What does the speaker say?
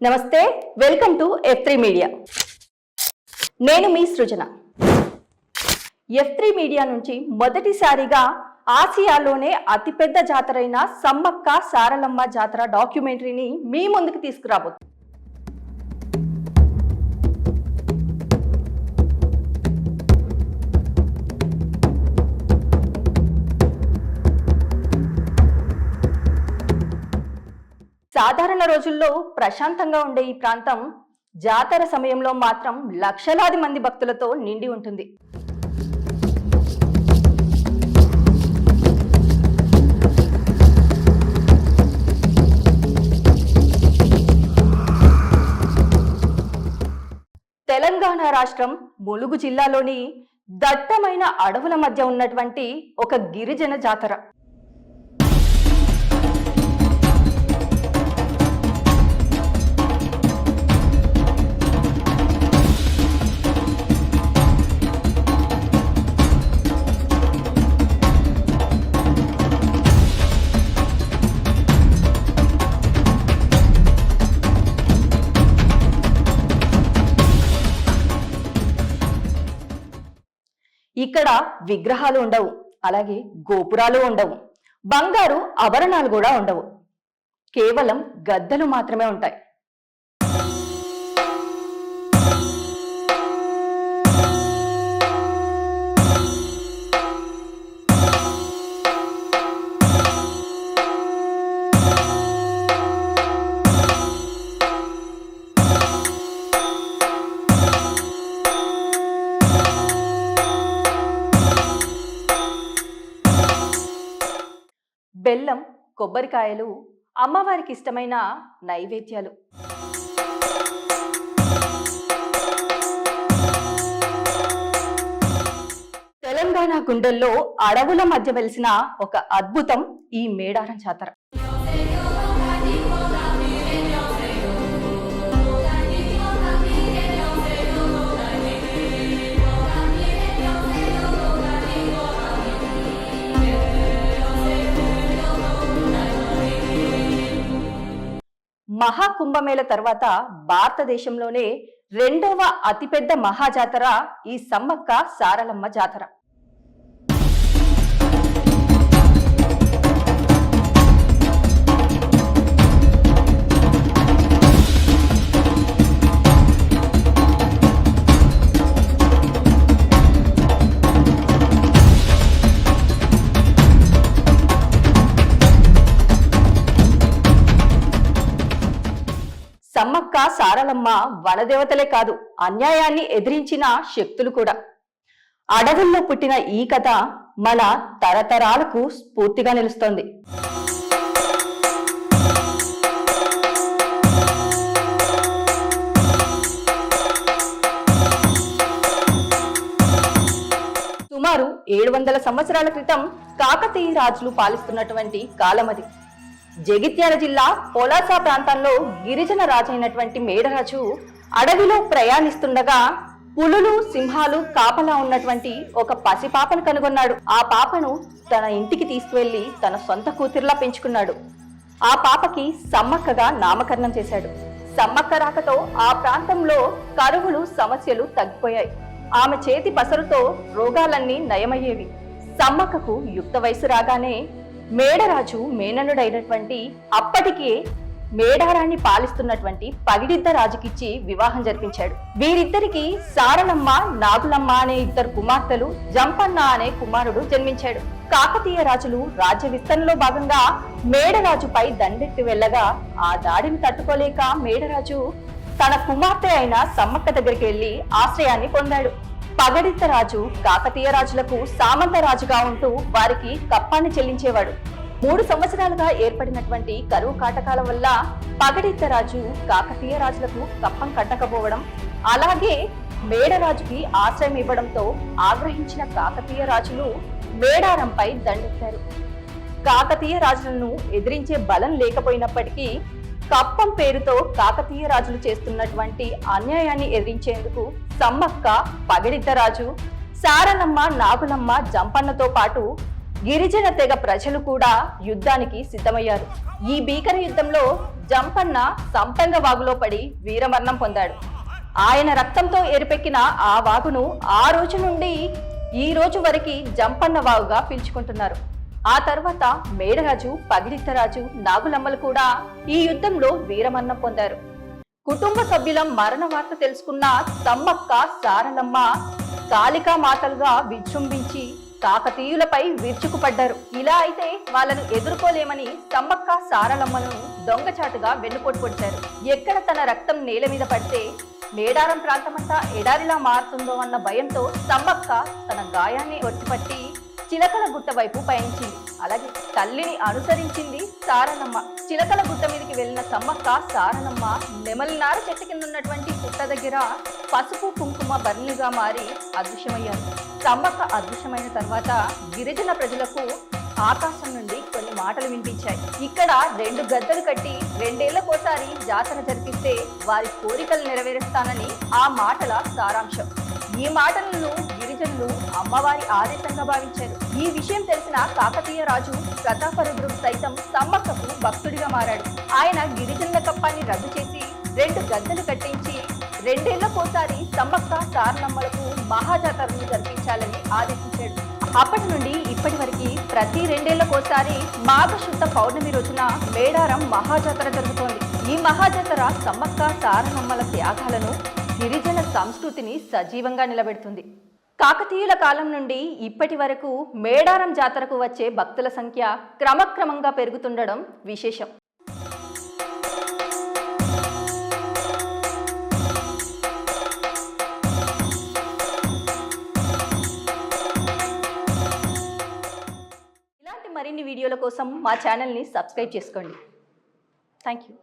నమస్తే, welcome to F3 media. నేను మీ సృజన. F3 media నుంచి మొదటిసారిగా ఆసియాలోనే అతిపెద్ద జాతరైన సమ్మక్క సారలమ్మ జాతర డాక్యుమెంటరీని మీ ముందుకు తీసుకురాబోతుంది. సాధారణ రోజుల్లో ప్రశాంతంగా ఉండే ఈ ప్రాంతం జాతర సమయంలో మాత్రం లక్షలాది మంది భక్తులతో నిండి ఉంటుంది. తెలంగాణ రాష్ట్రం ములుగు జిల్లాలోని దట్టమైన అడవుల మధ్య ఉన్నటువంటి ఒక గిరిజన జాతర. ఇక్కడ విగ్రహాలు ఉండవు, అలాగే గోపురాలు ఉండవు, బంగారు ఆభరణాలు కూడా ఉండవు. కేవలం గద్దలు మాత్రమే ఉంటాయి. బెల్లం, కొబ్బరికాయలు అమ్మవారికి ఇష్టమైన నైవేద్యాలు. తెలంగాణ గుండెల్లో అడవుల మధ్య వెలిసిన ఒక అద్భుతం ఈ మేడారం జాతర. మహాకుంభమేళ తర్వాత భారతదేశంలోనే రెండవ అతిపెద్ద మహాజాతర ఈ సమ్మక్క సారలమ్మ జాతర. సమ్మక్క సారలమ్మ వనదేవతలే కాదు, అన్యాయాన్ని ఎదిరించిన శక్తులు కూడా. అడవుల్లో పుట్టిన ఈ కథ మన తరతరాలకు స్ఫూర్తిగా నిలుస్తోంది. సుమారు 700 సంవత్సరాల క్రితం కాకతీయ రాజులు పాలిస్తున్నటువంటి కాలమది. జగిత్యాల జిల్లా పొలాస ప్రాంతంలో గిరిజన రాజైనటువంటి మేడరాజు అడవిలో ప్రయాణిస్తుండగా పులులు, సింహాలు కాపలా ఉన్నటువంటి ఒక పసిపాపను కనుగొన్నాడు. ఆ పాపను తన ఇంటికి తీసుకువెళ్లి తన సొంత కూతురులా పెంచుకున్నాడు. ఆ పాపకి సమ్మక్కగా నామకరణం చేశాడు. సమ్మక్క రాకతో ఆ ప్రాంతంలో కరువులు, సమస్యలు తగ్గిపోయాయి. ఆమె చేతి పసరుతో రోగాలన్నీ నయమయ్యేవి. సమ్మక్కకు యుక్త వయసు రాగానే మేడరాజు మేననుడైనటువంటి అప్పటికే మేడారాన్ని పాలిస్తున్నటువంటి పగిడిద్ద రాజుకిచ్చి వివాహం జరిపించాడు. వీరిద్దరికి సారలమ్మ, నాగులమ్మ అనే 2 కుమార్తెలు, జంపన్న అనే కుమారుడు జన్మించాడు. కాకతీయ రాజులు రాజ్య విస్తరణలో భాగంగా మేడరాజుపై దండెత్తి వెళ్ళగా ఆ దాడిని తట్టుకోలేక మేడరాజు తన కుమార్తె అయిన సమ్మక్క దగ్గరికి వెళ్లి ఆశ్రయాన్ని పొందాడు. పగడిద్ద రాజు కాకతీయ రాజులకు సామంత రాజుగా ఉంటూ వారికి కప్పాన్ని చెల్లించేవాడు. 3 సంవత్సరాలుగా ఏర్పడినటువంటి కరువు కాటకాల వల్ల పగడిద్ద రాజు కాకతీయ రాజులకు కప్పం కట్టకపోవడం, అలాగే మేడరాజుకి ఆశ్రయం ఇవ్వడంతో ఆగ్రహించిన కాకతీయ రాజులు మేడారంపై దండెత్తారు. కాకతీయ రాజులను ఎదిరించే బలం లేకపోయినప్పటికీ కప్పం పేరుతో కాకతీయ రాజులు చేస్తున్నటువంటి అన్యాయాన్ని ఎదిరించేందుకు సమ్మక్క, పగిడిద్ద రాజు, సారలమ్మ, నాగులమ్మ, జంపన్నతో పాటు గిరిజన తెగ ప్రజలు కూడా యుద్ధానికి సిద్ధమయ్యారు. ఈ భీకర యుద్ధంలో జంపన్న సంపెంగ వాగులో పడి వీరమరణం పొందాడు. ఆయన రక్తంతో ఎరిపెక్కిన ఆ వాగును ఆ రోజు నుండి ఈ రోజు వరకు జంపన్న వాగుగా పిలుచుకుంటున్నారు. ఆ తర్వాత మేడరాజు, పగిడిద్దరాజు, నాగులమ్మలు కూడా ఈ యుద్ధంలో వీరమరణం పొందారు. కుటుంబ సభ్యుల మరణ వార్త తెలుసుకున్న సమ్మక్క సారలమ్మ కాళికా మాతలుగా విజృంభించి కాకతీయులపై విరుచుకుపడ్డారు. ఇలా అయితే వాళ్ళను ఎదుర్కోలేమని సమ్మక్క సారలమ్మలను దొంగచాటుగా వెన్నుపోటు పొడిచారు. ఎక్కడ తన రక్తం నేల మీద పడితే మేడారం ప్రాంతమంతా ఎడారిలా మారుతుందో అన్న భయంతో సమ్మక్క తన గాయాన్ని ఒట్టిపట్టి చిలకల గుట్ట వైపు పయనించింది. అలాగే తల్లిని అనుసరించింది సారలమ్మ. చిలకల గుట్ట మీదకి వెళ్లిన సమ్మక్క సారలమ్మ నెమలినార చెట్టు కింద ఉన్నటువంటి పుట్ట దగ్గర పసుపు కుంకుమ బర్లిగా మారి అదృశ్యమయ్యారు. సమ్మక్క అదృశ్యమైన తర్వాత గిరిజన ప్రజలకు ఆకాశం నుండి కొన్ని మాటలు వినిపించాయి. ఇక్కడ 2 గద్దలు కట్టి 2 ఏళ్లకోసారి జాతర జరిపిస్తే వారి కోరికలు నెరవేరుస్తానని ఆ మాటల సారాంశం. ఈ మాటలను గిరిజనులు అమ్మవారి ఆదేశంగా భావించారు. ఈ విషయం తెలిసిన కాకతీయ రాజు ప్రతాపరుద్రుడు సైతం సమ్మక్కకు భక్తుడిగా మారాడు. ఆయన గిరిజనుల కప్పాన్ని రద్దు చేసి 2 గద్దలు కట్టించి 2 ఏళ్లకోసారి సమ్మక్క సారలమ్మలకు మహాజాతరను జరిపించాలని ఆదేశించాడు. అప్పటి నుండి ఇప్పటి వరకు ప్రతి 2 ఏళ్లకోసారి మాఘశుద్ధ పౌర్ణమి రోజున మేడారం మహాజాతర జరుగుతోంది. ఈ మహాజాతర సమ్మక్క సారలమ్మల త్యాగాలను, గిరిజన సంస్కృతిని సజీవంగా నిలబెడుతుంది. కాకతీయుల కాలం నుండి ఇప్పటి వరకు మేడారం జాతరకు వచ్చే భక్తుల సంఖ్య క్రమక్రమంగా పెరుగుతుండడం విశేషం. ఇలాంటి మరిన్ని వీడియోల కోసం మా ఛానల్ని సబ్స్క్రైబ్ చేసుకోండి. Thank you.